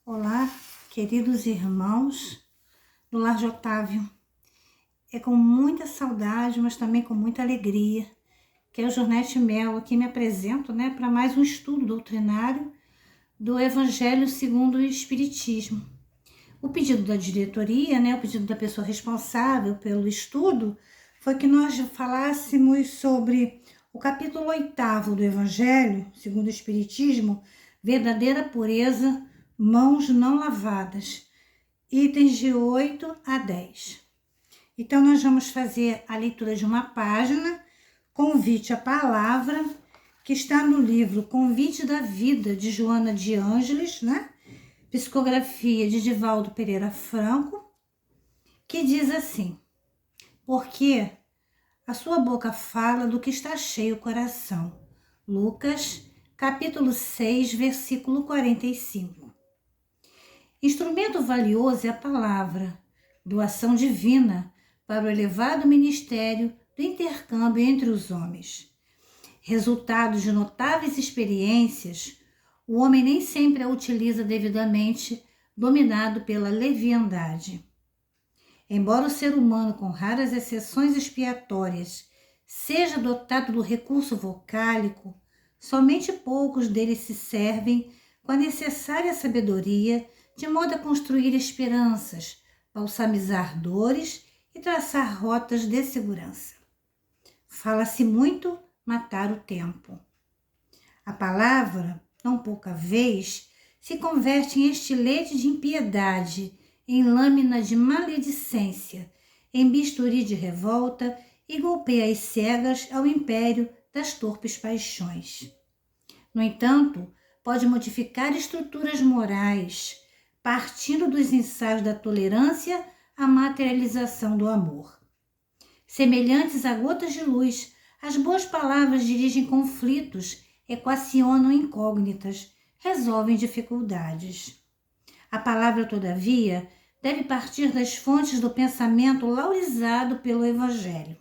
Olá, queridos irmãos do Lar de Otávio. É com muita saudade, mas também com muita alegria que eu, Jornete Melo, aqui me apresento, para mais um estudo doutrinário do Evangelho segundo o Espiritismo. O pedido da diretoria, o pedido da pessoa responsável pelo estudo, foi que nós falássemos sobre o capítulo 8º do Evangelho segundo o Espiritismo, verdadeira pureza, mãos não lavadas, itens de 8 a 10. Então, nós vamos fazer a leitura de uma página, Convite à Palavra, que está no livro Convite da Vida, de Joana de Ângeles, psicografia de Divaldo Pereira Franco, que diz assim: porque a sua boca fala do que está cheio o coração. Lucas, capítulo 6, versículo 45. Instrumento valioso é a palavra, doação divina para o elevado ministério do intercâmbio entre os homens. Resultado de notáveis experiências, o homem nem sempre a utiliza devidamente, dominado pela leviandade. Embora o ser humano, com raras exceções expiatórias, seja dotado do recurso vocálico, somente poucos deles se servem com a necessária sabedoria de modo a construir esperanças, balsamizar dores e traçar rotas de segurança. Fala-se muito matar o tempo. A palavra, não pouca vez, se converte em estilete de impiedade, em lâmina de maledicência, em bisturi de revolta e golpeia as cegas ao império das torpes paixões. No entanto, pode modificar estruturas morais, partindo dos ensaios da tolerância à materialização do amor. Semelhantes a gotas de luz, as boas palavras dirigem conflitos, equacionam incógnitas, resolvem dificuldades. A palavra, todavia, deve partir das fontes do pensamento laurizado pelo Evangelho.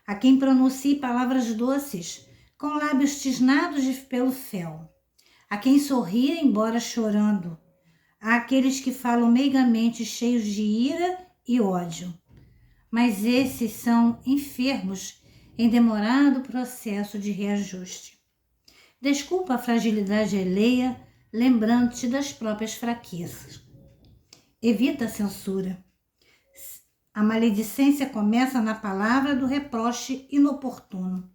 Há quem pronuncie palavras doces, com lábios tisnados pelo fel. Há quem sorria, embora chorando. Há aqueles que falam meigamente, cheios de ira e ódio. Mas esses são enfermos em demorado processo de reajuste. Desculpa a fragilidade alheia, lembrando-te das próprias fraquezas. Evita a censura. A maledicência começa na palavra do reproche inoportuno.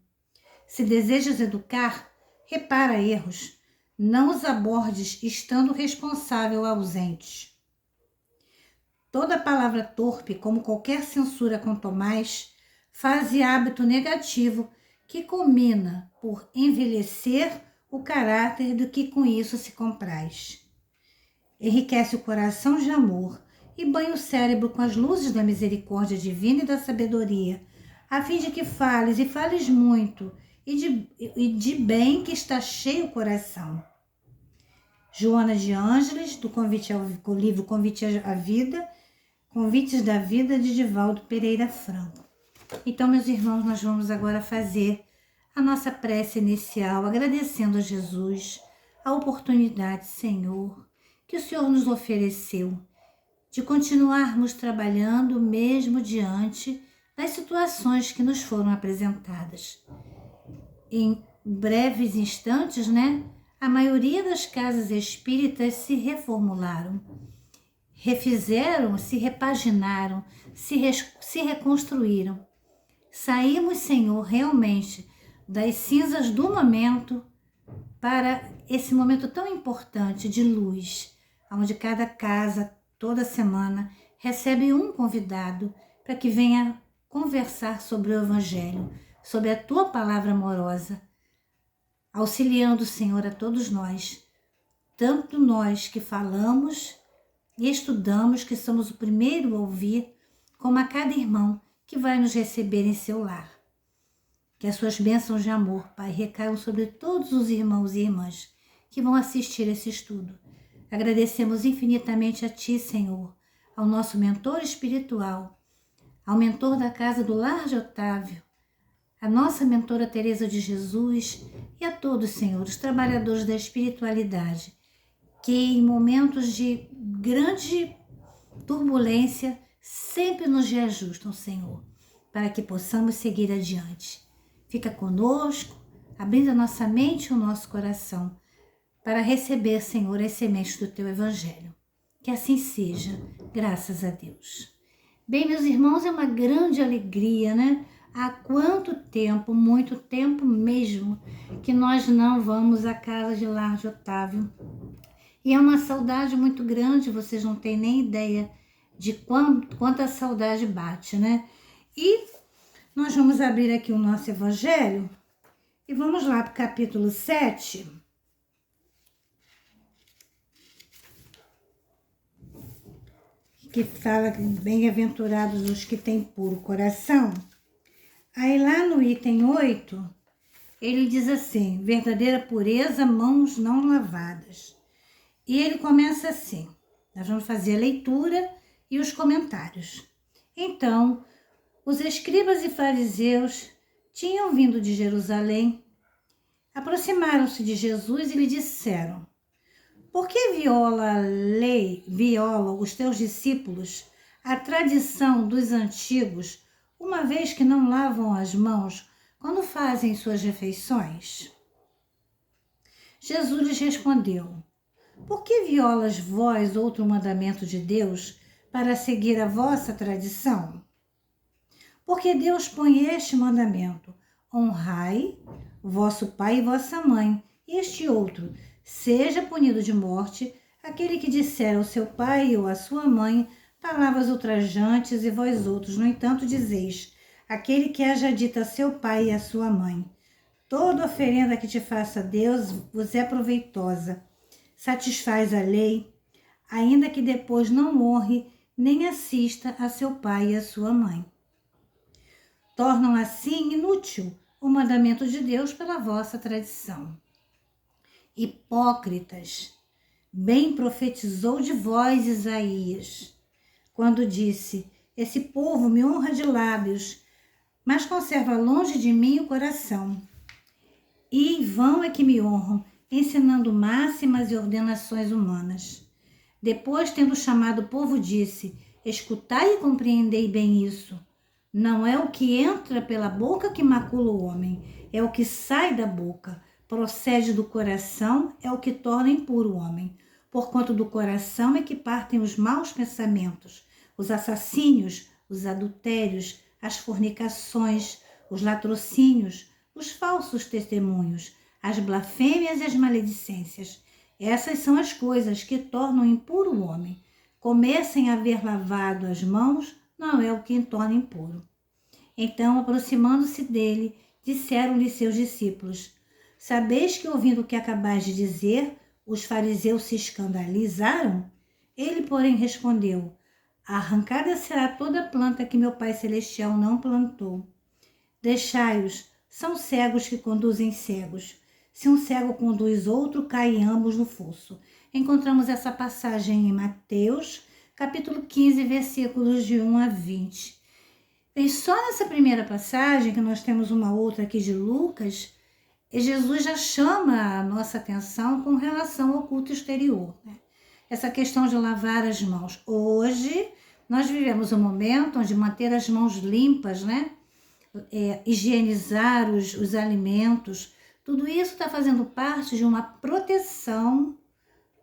Se desejas educar, repara erros. Não os abordes estando responsável ausente. Toda palavra torpe, como qualquer censura quanto mais, faz hábito negativo que culmina por envelhecer o caráter do que com isso se compraz. Enriquece o coração de amor e banha o cérebro com as luzes da misericórdia divina e da sabedoria, a fim de que fales e fales muito, e de bem que está cheio o coração. Joana de Ângeles, do livro Convite à Vida, Convites da Vida, de Divaldo Pereira Franco. Então, meus irmãos, nós vamos agora fazer a nossa prece inicial, agradecendo a Jesus a oportunidade, Senhor, que o Senhor nos ofereceu de continuarmos trabalhando mesmo diante das situações que nos foram apresentadas. Em breves instantes, a maioria das casas espíritas se reformularam, refizeram, se repaginaram, se reconstruíram. Saímos, Senhor, realmente das cinzas do momento para esse momento tão importante de luz, onde cada casa, toda semana, recebe um convidado para que venha conversar sobre o Evangelho, sobre a Tua palavra amorosa, auxiliando, Senhor, a todos nós, tanto nós que falamos e estudamos, que somos o primeiro a ouvir, como a cada irmão que vai nos receber em seu lar. Que as suas bênçãos de amor, Pai, recaiam sobre todos os irmãos e irmãs que vão assistir esse estudo. Agradecemos infinitamente a Ti, Senhor, ao nosso mentor espiritual, ao mentor da casa do Lar de Otávio, a nossa mentora Teresa de Jesus e a todos, Senhor, os trabalhadores da espiritualidade, que em momentos de grande turbulência sempre nos reajustam, Senhor, para que possamos seguir adiante. Fica conosco, abrindo a nossa mente e o nosso coração para receber, Senhor, as sementes do Teu Evangelho. Que assim seja, graças a Deus. Bem, meus irmãos, é uma grande alegria, né? Há quanto tempo, muito tempo mesmo, que nós não vamos à casa de Lar de Otávio. E é uma saudade muito grande, vocês não têm nem ideia de quanta saudade bate, né? E nós vamos abrir aqui o nosso Evangelho e vamos lá para o capítulo 7. Que fala bem-aventurados os que têm puro coração. Aí lá no item 8, ele diz assim, verdadeira pureza, mãos não lavadas. E ele começa assim, nós vamos fazer a leitura e os comentários. Então, os escribas e fariseus tinham vindo de Jerusalém, aproximaram-se de Jesus e lhe disseram, por que violam os teus discípulos a tradição dos antigos, uma vez que não lavam as mãos quando fazem suas refeições? Jesus lhes respondeu, por que violas vós outro mandamento de Deus para seguir a vossa tradição? Porque Deus põe este mandamento, honrai vosso pai e vossa mãe, e este outro, seja punido de morte aquele que disser ao seu pai ou à sua mãe palavras ultrajantes, e vós outros, no entanto, dizeis, aquele que haja dito a seu pai e a sua mãe, toda oferenda que te faça Deus vos é proveitosa, satisfaz a lei, ainda que depois não honre nem assista a seu pai e a sua mãe. Tornam assim inútil o mandamento de Deus pela vossa tradição. Hipócritas, bem profetizou de vós Isaías, quando disse, esse povo me honra de lábios, mas conserva longe de mim o coração. E em vão é que me honram, ensinando máximas e ordenações humanas. Depois, tendo chamado o povo, disse, escutai e compreendei bem isso. Não é o que entra pela boca que macula o homem, é o que sai da boca, procede do coração, é o que torna impuro o homem. Porquanto do coração é que partem os maus pensamentos, os assassínios, os adultérios, as fornicações, os latrocínios, os falsos testemunhos, as blasfêmias e as maledicências. Essas são as coisas que tornam impuro o homem. Comer sem haver lavado as mãos não é o que torna impuro. Então, aproximando-se dele, disseram-lhe seus discípulos, sabeis que, ouvindo o que acabais de dizer, os fariseus se escandalizaram? Ele, porém, respondeu, arrancada será toda planta que meu Pai Celestial não plantou. Deixai-os, são cegos que conduzem cegos. Se um cego conduz outro, caem ambos no fosso. Encontramos essa passagem em Mateus, capítulo 15, versículos de 1 a 20. E só nessa primeira passagem, que nós temos uma outra aqui de Lucas, Jesus já chama a nossa atenção com relação ao culto exterior, né? Essa questão de lavar as mãos. Hoje, nós vivemos um momento onde manter as mãos limpas, né? Higienizar os alimentos, tudo isso está fazendo parte de uma proteção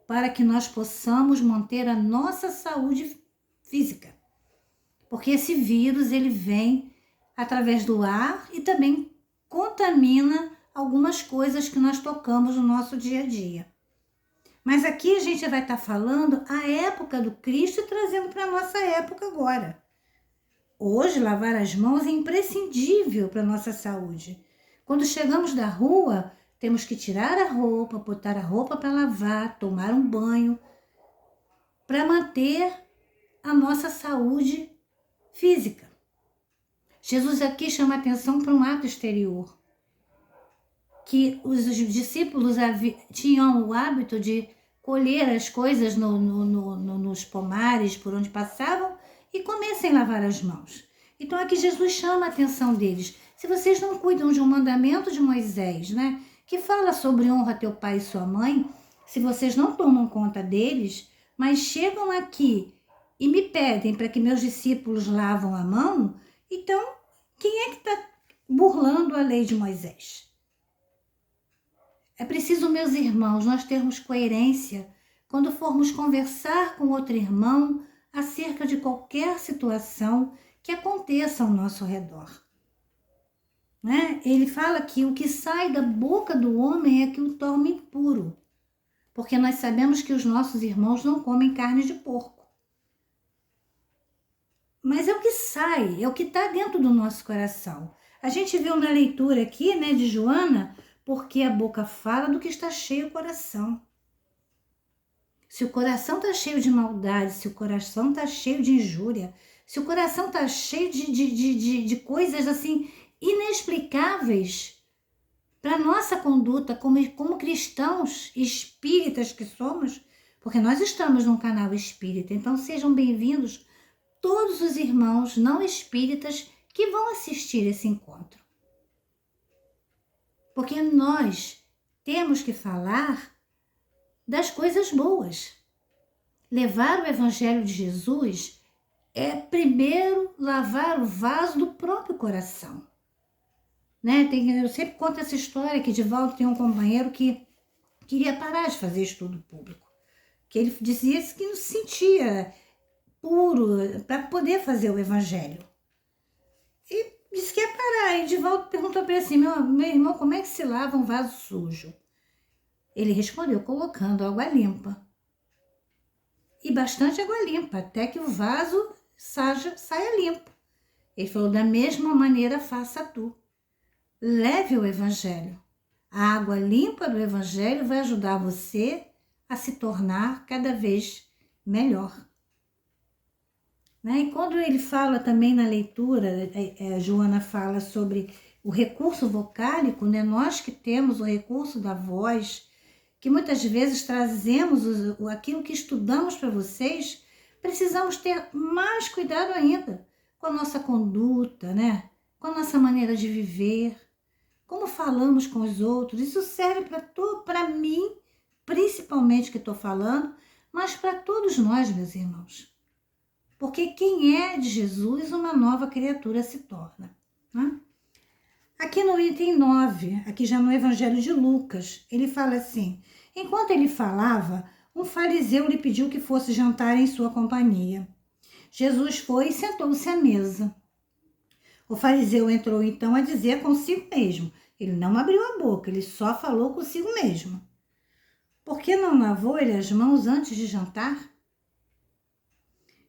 para que nós possamos manter a nossa saúde física. Porque esse vírus, ele vem através do ar e também contamina algumas coisas que nós tocamos no nosso dia a dia. Mas aqui a gente vai estar falando a época do Cristo e trazendo para a nossa época agora. Hoje, lavar as mãos é imprescindível para a nossa saúde. Quando chegamos da rua, temos que tirar a roupa, botar a roupa para lavar, tomar um banho, para manter a nossa saúde física. Jesus aqui chama a atenção para um ato exterior, que os discípulos tinham o hábito de colher as coisas nos pomares por onde passavam e comer sem lavar as mãos. Então aqui Jesus chama a atenção deles. Se vocês não cuidam de um mandamento de Moisés, né, que fala sobre honra teu pai e sua mãe, se vocês não tomam conta deles, mas chegam aqui e me pedem para que meus discípulos lavam a mão, então quem é que está burlando a lei de Moisés? É preciso, meus irmãos, nós termos coerência quando formos conversar com outro irmão acerca de qualquer situação que aconteça ao nosso redor. Né? Ele fala que o que sai da boca do homem é que o torna impuro, porque nós sabemos que os nossos irmãos não comem carne de porco. Mas é o que sai, é o que está dentro do nosso coração. A gente viu na leitura aqui, né, de Joana, porque a boca fala do que está cheio o coração. Se o coração está cheio de maldade, se o coração está cheio de injúria, se o coração está cheio de coisas assim inexplicáveis para a nossa conduta como cristãos espíritas que somos, porque nós estamos num canal espírita, então sejam bem-vindos todos os irmãos não espíritas que vão assistir esse encontro. Porque nós temos que falar das coisas boas. Levar o Evangelho de Jesus é primeiro lavar o vaso do próprio coração. Né? Eu sempre conto essa história que Divaldo tem um companheiro que queria parar de fazer estudo público. Que ele dizia que não se sentia puro para poder fazer o Evangelho. E disse que ia parar. E Divaldo perguntou para ele assim, meu irmão, como é que se lava um vaso sujo? Ele respondeu, colocando água limpa. E bastante água limpa, até que o vaso saia limpo. Ele falou, da mesma maneira faça tu. Leve o Evangelho. A água limpa do Evangelho vai ajudar você a se tornar cada vez melhor. Né? E quando ele fala também na leitura, Joana fala sobre o recurso vocálico, né? Nós que temos o recurso da voz, que muitas vezes trazemos aquilo que estudamos para vocês, precisamos ter mais cuidado ainda com a nossa conduta, né? Com a nossa maneira de viver, como falamos com os outros. Isso serve para mim, principalmente que estou falando, mas para todos nós, meus irmãos. Porque quem é de Jesus, uma nova criatura se torna. Né? Aqui no item 9, aqui já no Evangelho de Lucas, ele fala assim, enquanto ele falava, um fariseu lhe pediu que fosse jantar em sua companhia. Jesus foi e sentou-se à mesa. O fariseu entrou então a dizer consigo mesmo. Ele não abriu a boca, ele só falou consigo mesmo. Por que não lavou ele as mãos antes de jantar?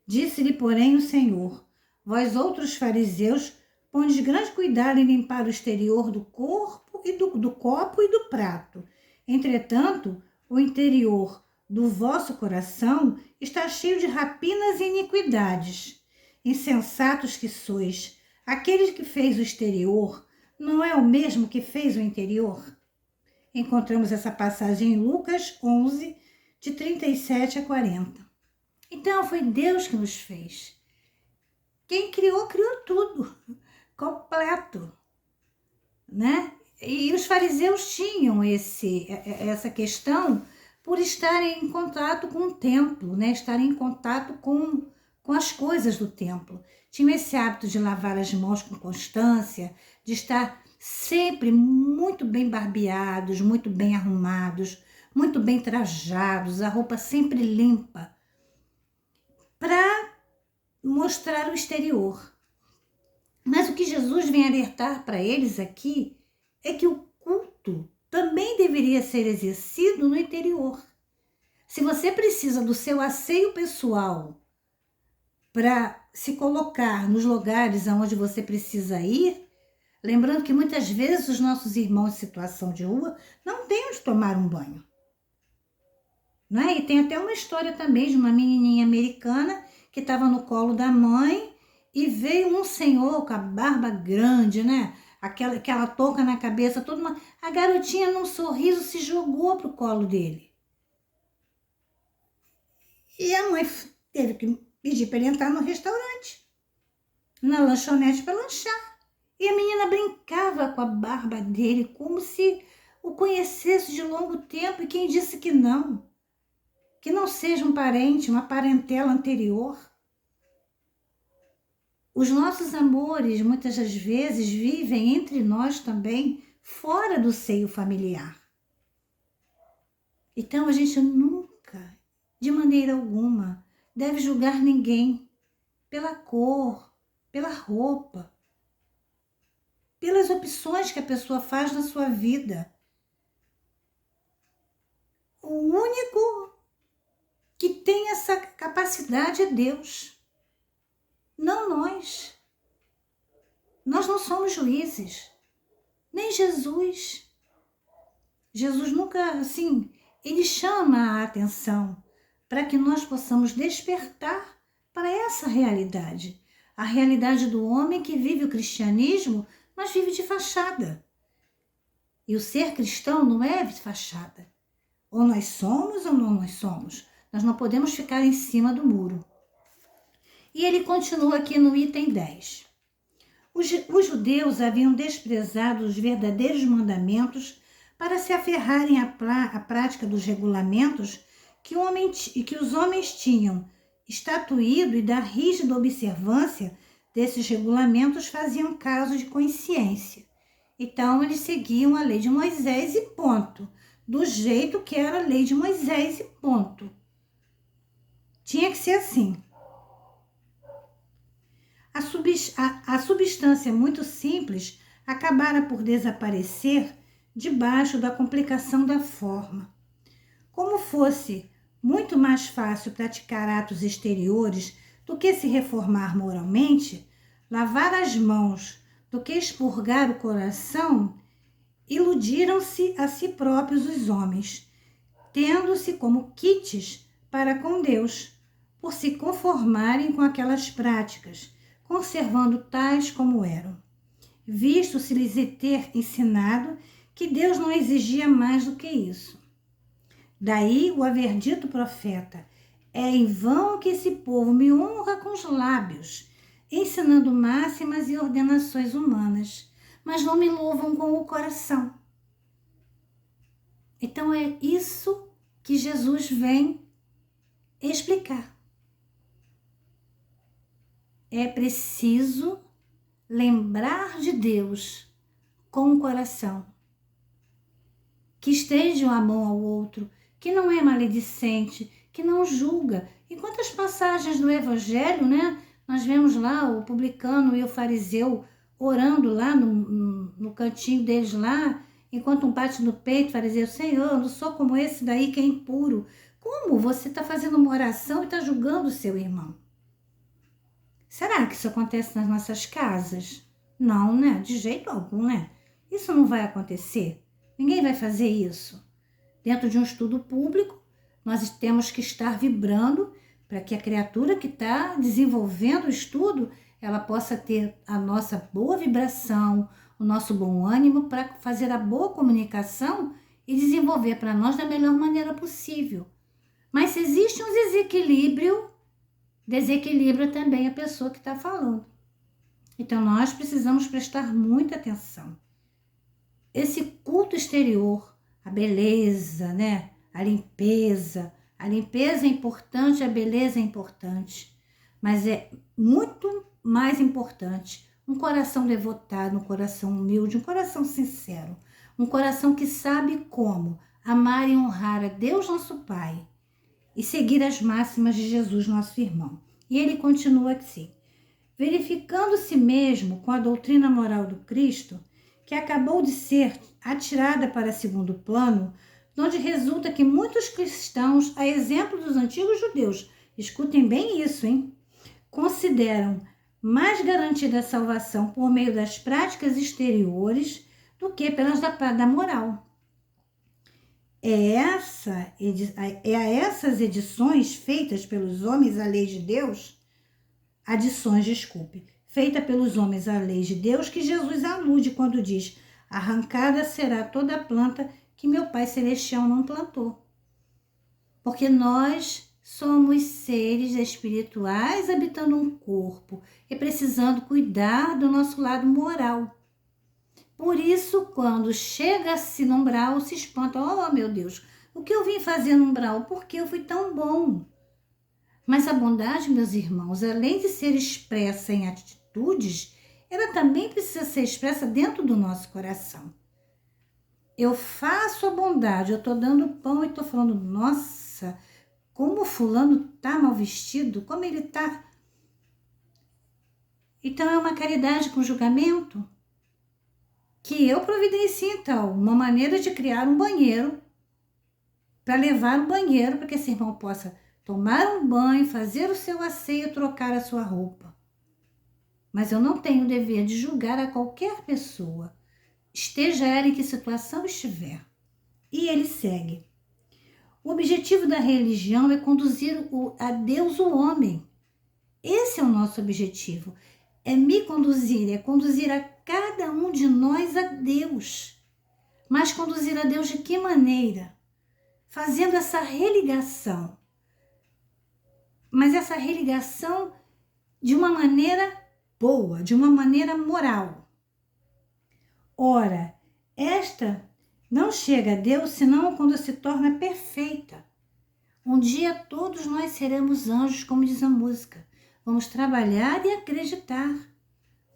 Disse-lhe, porém, o Senhor, vós outros fariseus, pondes grande cuidado em limpar o exterior do corpo e do copo e do prato. Entretanto, o interior do vosso coração está cheio de rapinas e iniquidades. Insensatos que sois, aquele que fez o exterior não é o mesmo que fez o interior? Encontramos essa passagem em Lucas 11, de 37 a 40. Então, foi Deus que nos fez. Quem criou, criou tudo, completo, né? E os fariseus tinham essa questão por estarem em contato com o templo, né? Estarem em contato com as coisas do templo. Tinham esse hábito de lavar as mãos com constância, de estar sempre muito bem barbeados, muito bem arrumados, muito bem trajados, a roupa sempre limpa, para mostrar o exterior. Mas o que Jesus vem alertar para eles aqui é que o culto também deveria ser exercido no interior. Se você precisa do seu asseio pessoal para se colocar nos lugares aonde você precisa ir, lembrando que muitas vezes os nossos irmãos em situação de rua não têm onde tomar um banho. Não é? E tem até uma história também de uma menininha americana que estava no colo da mãe e veio um senhor com a barba grande, né? Aquela touca na cabeça, a garotinha num sorriso se jogou pro colo dele. E a mãe teve que pedir para ele entrar no restaurante, na lanchonete para lanchar. E a menina brincava com a barba dele como se o conhecesse de longo tempo, e quem disse que não seja um parente, uma parentela anterior. Os nossos amores, muitas das vezes, vivem entre nós também, fora do seio familiar. Então, a gente nunca, de maneira alguma, deve julgar ninguém pela cor, pela roupa, pelas opções que a pessoa faz na sua vida. O único que tem essa capacidade é Deus, não nós. Nós não somos juízes, nem Jesus. Jesus nunca, assim, ele chama a atenção para que nós possamos despertar para essa realidade. A realidade do homem que vive o cristianismo, mas vive de fachada. E o ser cristão não é de fachada. Ou nós somos ou não nós somos. Nós não podemos ficar em cima do muro. E ele continua aqui no item 10. Os judeus haviam desprezado os verdadeiros mandamentos para se aferrarem à prática dos regulamentos que os homens tinham estatuído, e da rígida observância desses regulamentos faziam caso de consciência. Então, eles seguiam a lei de Moisés e ponto. Do jeito que era a lei de Moisés e ponto. Tinha que ser assim. A substância muito simples acabara por desaparecer debaixo da complicação da forma. Como fosse muito mais fácil praticar atos exteriores do que se reformar moralmente, lavar as mãos do que expurgar o coração, iludiram-se a si próprios os homens, tendo-se como quites para com Deus, por se conformarem com aquelas práticas, conservando tais como eram, visto se lhes ter ensinado que Deus não exigia mais do que isso. Daí o haver dito profeta: é em vão que esse povo me honra com os lábios, ensinando máximas e ordenações humanas, mas não me louvam com o coração. Então é isso que Jesus vem explicar. É preciso lembrar de Deus com o coração, que estejam a mão ao outro, que não é maledicente, que não julga. Em quantas passagens do Evangelho, né, nós vemos lá o publicano e o fariseu orando lá no cantinho deles lá, enquanto um bate no peito, fariseu: Senhor, eu não sou como esse daí que é impuro. Como você está fazendo uma oração e está julgando o seu irmão? Será que isso acontece nas nossas casas? Não, né? De jeito algum, né? Isso não vai acontecer. Ninguém vai fazer isso. Dentro de um estudo público, nós temos que estar vibrando para que a criatura que está desenvolvendo o estudo, ela possa ter a nossa boa vibração, o nosso bom ânimo para fazer a boa comunicação e desenvolver para nós da melhor maneira possível. Mas se existe um desequilibra também a pessoa que está falando. Então, nós precisamos prestar muita atenção. Esse culto exterior, a beleza, né? A limpeza é importante, a beleza é importante, mas é muito mais importante um coração devotado, um coração humilde, um coração sincero, um coração que sabe como amar e honrar a Deus nosso Pai e seguir as máximas de Jesus nosso irmão. E ele continua assim: verificando-se mesmo com a doutrina moral do Cristo, que acabou de ser atirada para segundo plano, onde resulta que muitos cristãos, a exemplo dos antigos judeus, escutem bem isso, hein? Consideram mais garantida a salvação por meio das práticas exteriores do que pelas da moral. É a essas edições feitas pelos homens à lei de Deus, feita pelos homens à lei de Deus, que Jesus alude quando diz: arrancada será toda a planta que meu Pai Celestial não plantou. Porque nós somos seres espirituais habitando um corpo e precisando cuidar do nosso lado moral. Por isso, quando chega-se no umbral, se espanta. Oh, meu Deus, o que eu vim fazer no umbral? Por que eu fui tão bom? Mas a bondade, meus irmãos, além de ser expressa em atitudes, ela também precisa ser expressa dentro do nosso coração. Eu faço a bondade, eu estou dando pão e estou falando, nossa, como o fulano está mal vestido, como ele está. Então é uma caridade com julgamento que eu providencio, então, uma maneira de criar um banheiro para levar um banheiro para que esse irmão possa tomar um banho, fazer o seu asseio, trocar a sua roupa. Mas eu não tenho o dever de julgar a qualquer pessoa, esteja ela em que situação estiver. E ele segue. O objetivo da religião é conduzir a Deus o homem. Esse é o nosso objetivo. É me conduzir, é conduzir a cada um de nós a Deus. Mas conduzir a Deus de que maneira? Fazendo essa religação. Mas essa religação de uma maneira boa, de uma maneira moral. Ora, esta não chega a Deus senão quando se torna perfeita. Um dia todos nós seremos anjos, como diz a música. Vamos trabalhar e acreditar.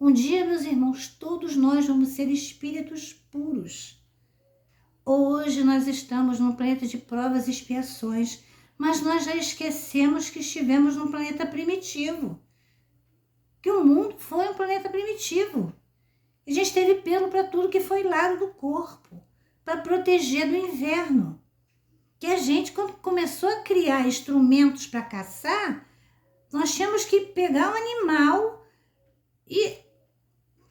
Um dia, meus irmãos, todos nós vamos ser espíritos puros. Hoje nós estamos num planeta de provas e expiações, mas nós já esquecemos que estivemos num planeta primitivo. Que o mundo foi um planeta primitivo. A gente teve pelo para tudo que foi lado do corpo, para proteger do inverno. Que a gente, quando começou a criar instrumentos para caçar, nós tínhamos que pegar um animal e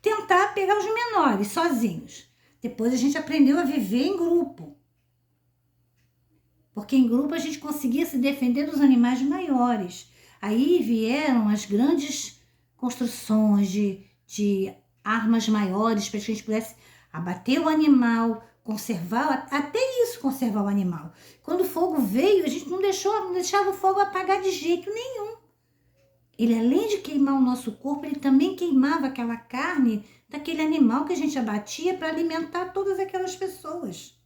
tentar pegar os menores sozinhos. Depois a gente aprendeu a viver em grupo. Porque em grupo a gente conseguia se defender dos animais maiores. Aí vieram as grandes construções de armas maiores para que a gente pudesse abater o animal, conservar, até isso conservar o animal. Quando o fogo veio, a gente não deixava o fogo apagar de jeito nenhum. Ele, além de queimar o nosso corpo, ele também queimava aquela carne daquele animal que a gente abatia para alimentar todas aquelas pessoas.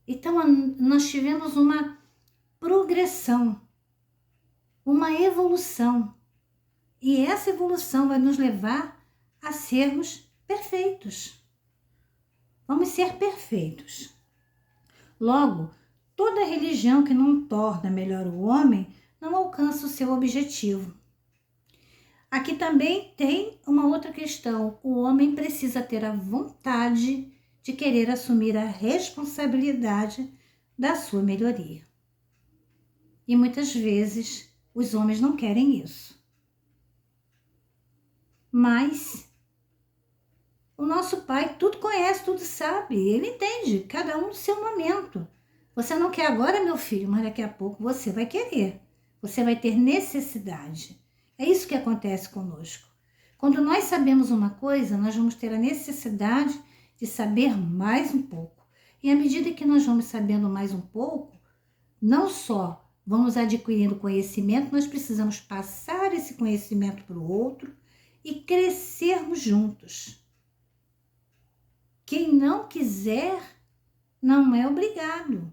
Então, nós tivemos uma progressão, uma evolução. E essa evolução vai nos levar a sermos perfeitos. Vamos ser perfeitos. Logo, toda religião que não torna melhor o homem não alcança o seu objetivo. Aqui também tem uma outra questão. O homem precisa ter a vontade de querer assumir a responsabilidade da sua melhoria. E muitas vezes os homens não querem isso. Mas o nosso pai tudo conhece, tudo sabe, ele entende, cada um no seu momento. Você não quer agora, meu filho, mas daqui a pouco você vai querer. Você vai ter necessidade. É isso que acontece conosco. Quando nós sabemos uma coisa, nós vamos ter a necessidade de saber mais um pouco. E à medida que nós vamos sabendo mais um pouco, não só vamos adquirindo conhecimento, nós precisamos passar esse conhecimento para o outro e crescermos juntos. Quem não quiser, não é obrigado.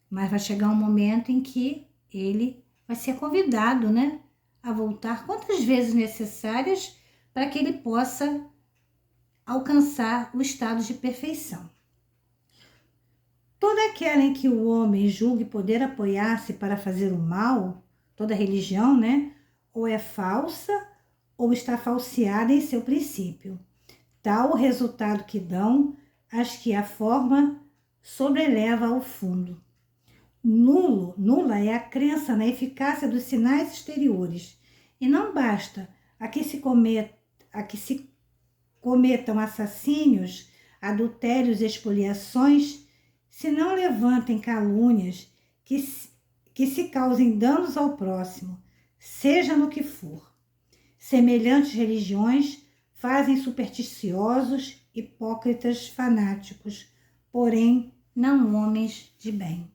Mas vai chegar um momento em que ele vai ser convidado, né, a voltar quantas vezes necessárias para que ele possa alcançar o estado de perfeição. Toda aquela em que o homem julgue poder apoiar-se para fazer o mal, toda religião, né, ou é falsa ou está falseada em seu princípio. Tal o resultado que dão as que a forma sobreleva ao fundo. Nula é a crença na eficácia dos sinais exteriores, e não basta a que se cometam assassínios, adultérios e expoliações, se não levantem calúnias que se causem danos ao próximo, seja no que for. Semelhantes religiões fazem supersticiosos, hipócritas, fanáticos, porém não homens de bem.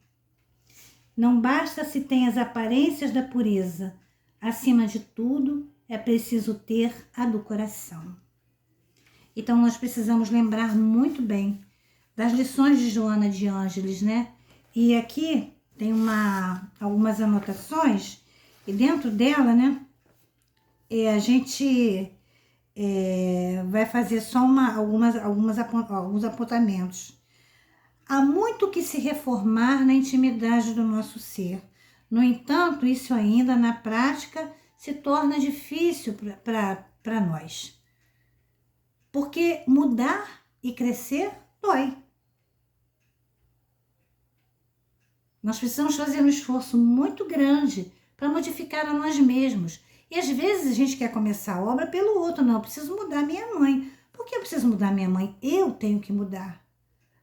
Não basta se tem as aparências da pureza. Acima de tudo, é preciso ter a do coração. Então, nós precisamos lembrar muito bem das lições de Joana de Ângeles, né? E aqui tem algumas anotações, e dentro dela, né, a gente vai fazer só alguns apontamentos. Há muito que se reformar na intimidade do nosso ser. No entanto, isso ainda na prática se torna difícil para nós. Porque mudar e crescer dói. Nós precisamos fazer um esforço muito grande para modificar a nós mesmos. E às vezes a gente quer começar a obra pelo outro. Não, eu preciso mudar minha mãe. Por que eu preciso mudar minha mãe? Eu tenho que mudar.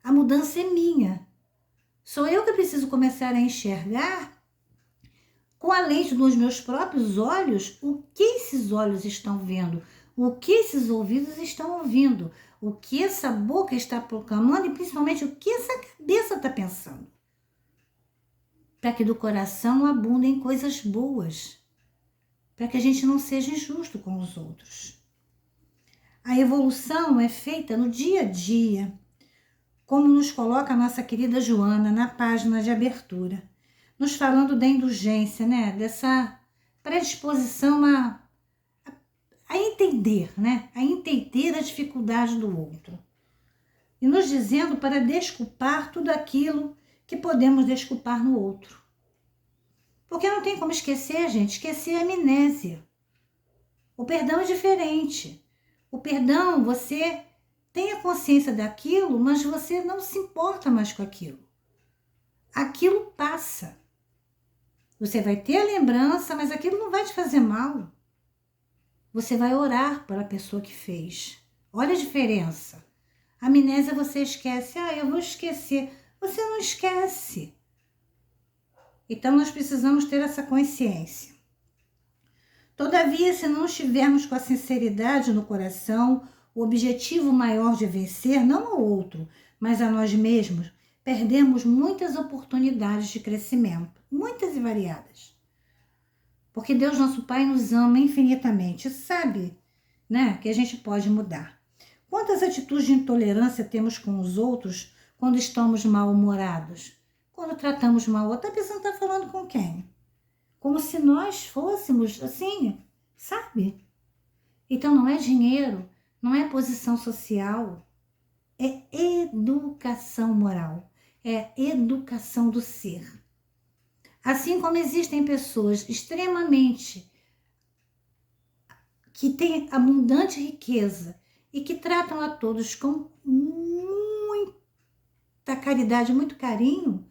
A mudança é minha. Sou eu que preciso começar a enxergar com a lente dos meus próprios olhos o que esses olhos estão vendo, o que esses ouvidos estão ouvindo, o que essa boca está proclamando e principalmente o que essa cabeça está pensando. Para que do coração abundem coisas boas, para que a gente não seja injusto com os outros. A evolução é feita no dia a dia, como nos coloca a nossa querida Joana na página de abertura, nos falando da indulgência, né? Dessa predisposição a entender, né? A entender a dificuldade do outro. E nos dizendo para desculpar tudo aquilo que podemos desculpar no outro. Porque não tem como esquecer, gente. Esquecer é amnésia. O perdão é diferente. O perdão, você tem a consciência daquilo, mas você não se importa mais com aquilo. Aquilo passa. Você vai ter a lembrança, mas aquilo não vai te fazer mal. Você vai orar pela pessoa que fez. Olha a diferença. A amnésia você esquece. Eu vou esquecer. Você não esquece. Então, nós precisamos ter essa consciência. Todavia, se não estivermos com a sinceridade no coração, o objetivo maior de vencer, não ao outro, mas a nós mesmos, perdemos muitas oportunidades de crescimento, muitas e variadas. Porque Deus, nosso Pai, nos ama infinitamente, sabe, né, que a gente pode mudar. Quantas atitudes de intolerância temos com os outros quando estamos mal-humorados? Quando tratamos mal, outra pessoa está falando com quem? Como se nós fôssemos assim, sabe? Então não é dinheiro, não é posição social, é educação moral, é educação do ser. Assim como existem pessoas extremamente que têm abundante riqueza e que tratam a todos com muita caridade, muito carinho,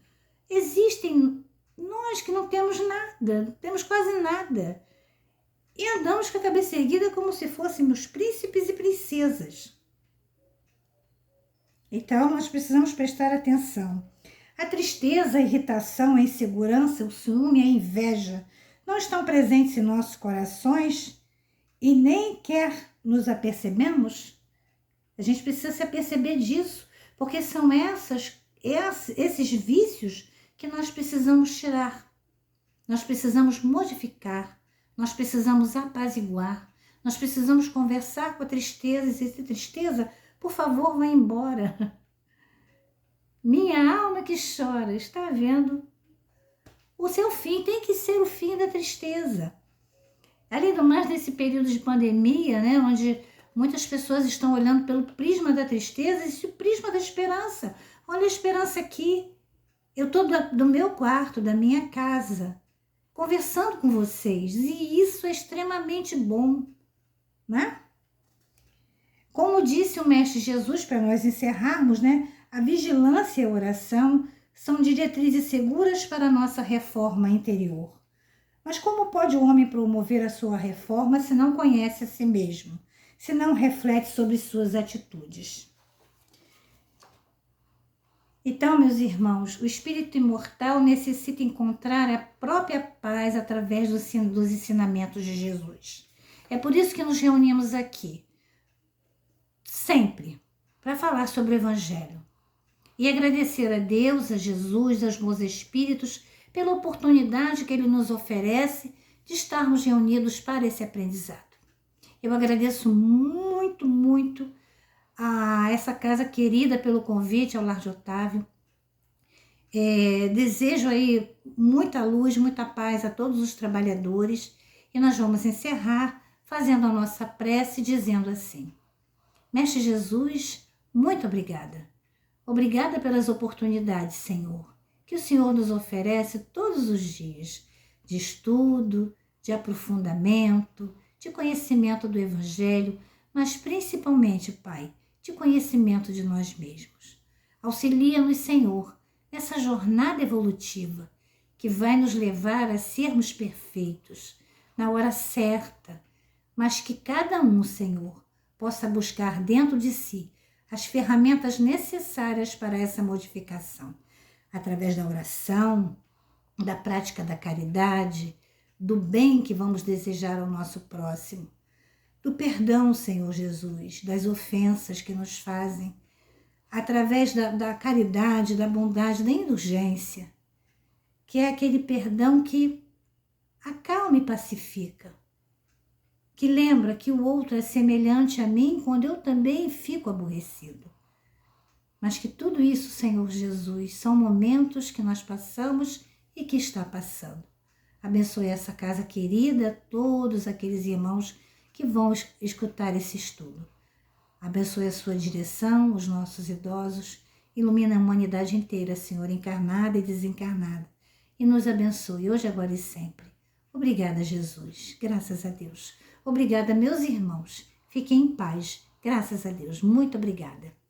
existem nós que não temos nada, não temos quase nada. E andamos com a cabeça erguida como se fôssemos príncipes e princesas. Então, nós precisamos prestar atenção. A tristeza, a irritação, a insegurança, o ciúme, a inveja não estão presentes em nossos corações e nem quer nos apercebemos? A gente precisa se aperceber disso, porque são esses vícios que nós precisamos tirar, nós precisamos modificar, nós precisamos apaziguar, nós precisamos conversar com a tristeza e dizer, tristeza, por favor, vá embora. Minha alma que chora, está vendo? O seu fim tem que ser o fim da tristeza. Além do mais, nesse período de pandemia, né, onde muitas pessoas estão olhando pelo prisma da tristeza e o prisma da esperança. Olha a esperança aqui. Eu estou do meu quarto, da minha casa, conversando com vocês. E isso é extremamente bom, né? Como disse o Mestre Jesus, para nós encerrarmos, né? A vigilância e a oração são diretrizes seguras para a nossa reforma interior. Mas como pode o homem promover a sua reforma se não conhece a si mesmo, se não reflete sobre suas atitudes? Então, meus irmãos, o espírito imortal necessita encontrar a própria paz através dos ensinamentos de Jesus. É por isso que nos reunimos aqui, sempre, para falar sobre o Evangelho. E agradecer a Deus, a Jesus, aos bons espíritos, pela oportunidade que Ele nos oferece de estarmos reunidos para esse aprendizado. Eu agradeço muito, muito a essa casa querida pelo convite ao Lar de Otávio. Desejo aí muita luz, muita paz a todos os trabalhadores e nós vamos encerrar fazendo a nossa prece dizendo assim: Mestre Jesus, muito obrigada. Obrigada pelas oportunidades, Senhor, que o Senhor nos oferece todos os dias, de estudo, de aprofundamento, de conhecimento do Evangelho, mas principalmente, Pai, de conhecimento de nós mesmos. Auxilia-nos, Senhor, nessa jornada evolutiva que vai nos levar a sermos perfeitos na hora certa, mas que cada um, Senhor, possa buscar dentro de si as ferramentas necessárias para essa modificação, através da oração, da prática da caridade, do bem que vamos desejar ao nosso próximo, do perdão, Senhor Jesus, das ofensas que nos fazem, através da caridade, da bondade, da indulgência, que é aquele perdão que acalma e pacifica, que lembra que o outro é semelhante a mim quando eu também fico aborrecido. Mas que tudo isso, Senhor Jesus, são momentos que nós passamos e que está passando. Abençoe essa casa querida, todos aqueles irmãos que vão escutar esse estudo. Abençoe a sua direção, os nossos idosos, ilumina a humanidade inteira, Senhor, encarnada e desencarnada, e nos abençoe hoje, agora e sempre. Obrigada, Jesus. Graças a Deus. Obrigada, meus irmãos. Fiquem em paz. Graças a Deus. Muito obrigada.